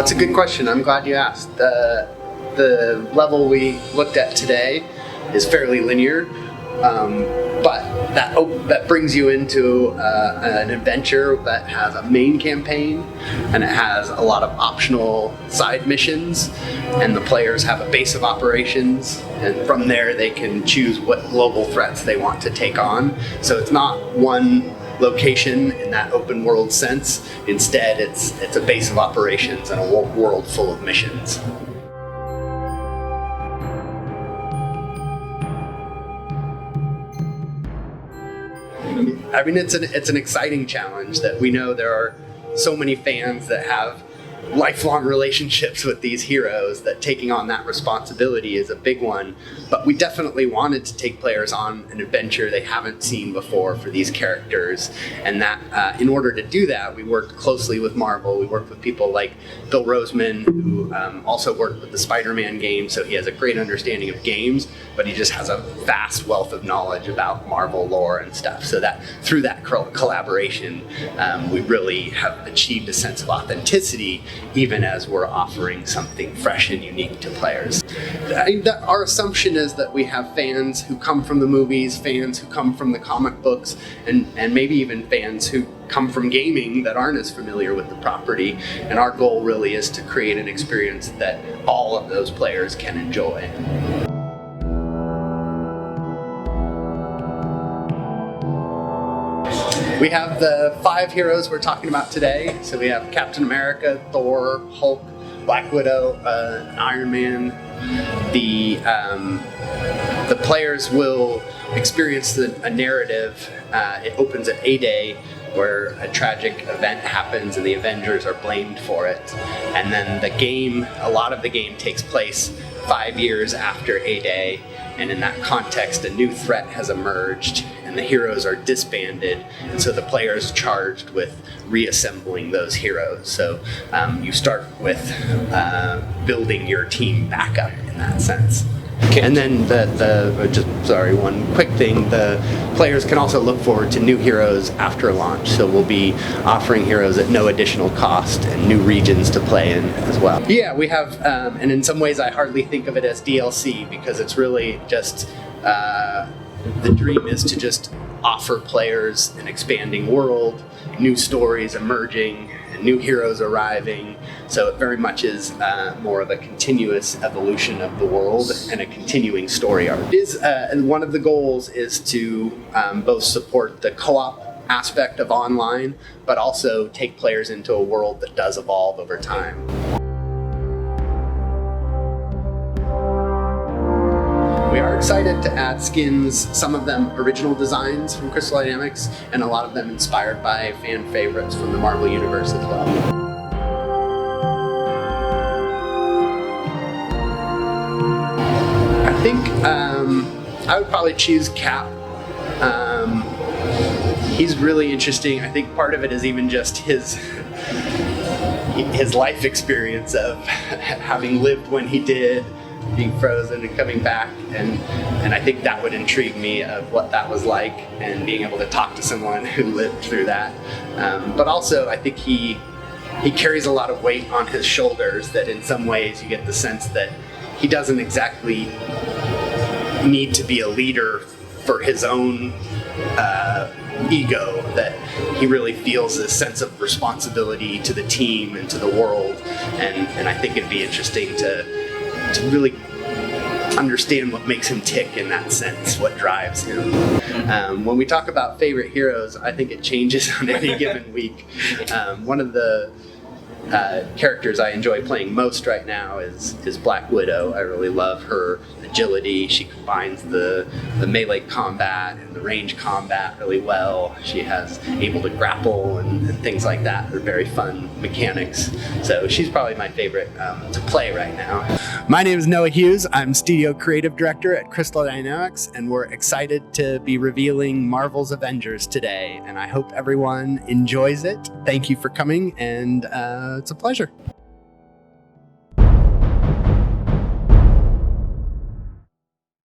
That's a good question. I'm glad you asked. The level we looked at today is fairly linear, but that brings you into an adventure that has a main campaign, and it has a lot of optional side missions, and the players have a base of operations, and from there they can choose what global threats they want to take on. So it's not one location in that open world sense. Instead, it's a base of operations and a world full of missions. I mean, it's an exciting challenge that we know there are so many fans that have lifelong relationships with these heroes, that taking on that responsibility is a big one. But we definitely wanted to take players on an adventure they haven't seen before for these characters, and that in order to do that, we worked closely with Marvel. We worked with people like Bill Roseman, who also worked with the Spider-Man game, so he has a great understanding of games, but he just has a vast wealth of knowledge about Marvel lore and stuff. So that through that collaboration, we really have achieved a sense of authenticity, even as we're offering something fresh and unique to players. Our assumption is that we have fans who come from the movies, fans who come from the comic books, and maybe even fans who come from gaming that aren't as familiar with the property. And our goal really is to create an experience that all of those players can enjoy. We have the 5 heroes we're talking about today. So we have Captain America, Thor, Hulk, Black Widow, Iron Man. The players will experience a narrative. It opens at A-Day, where a tragic event happens and the Avengers are blamed for it. And then a lot of the game takes place 5 years after A-Day, and in that context a new threat has emerged and the heroes are disbanded, and so the player is charged with reassembling those heroes. So you start with building your team back up in that sense. And then one quick thing, the players can also look forward to new heroes after launch. So we'll be offering heroes at no additional cost and new regions to play in as well. Yeah, we have, and in some ways I hardly think of it as DLC, because it's really just, the dream is to just offer players an expanding world, new stories emerging, and new heroes arriving. So it very much is more of a continuous evolution of the world and a continuing story arc. And one of the goals is to both support the co-op aspect of online, but also take players into a world that does evolve over time. We are excited to add skins, some of them original designs from Crystal Dynamics, and a lot of them inspired by fan favorites from the Marvel Universe as well. I think I would probably choose Cap. He's really interesting. I think part of it is even just his life experience of having lived when he did, being frozen and coming back, and I think that would intrigue me of what that was like, and being able to talk to someone who lived through that. But also I think he carries a lot of weight on his shoulders, that in some ways you get the sense that he doesn't exactly need to be a leader for his own ego, that he really feels this sense of responsibility to the team and to the world, and I think it'd be interesting to really understand what makes him tick in that sense, what drives him. When we talk about favorite heroes, I think it changes on any given week. One of the characters I enjoy playing most right now is Black Widow. I really love her agility. She combines the melee combat and the range combat really well. She has able to grapple and things like that. They're very fun mechanics. So she's probably my favorite to play right now. My name is Noah Hughes. I'm Studio Creative Director at Crystal Dynamics, and we're excited to be revealing Marvel's Avengers today, and I hope everyone enjoys it. Thank you for coming, and it's a pleasure.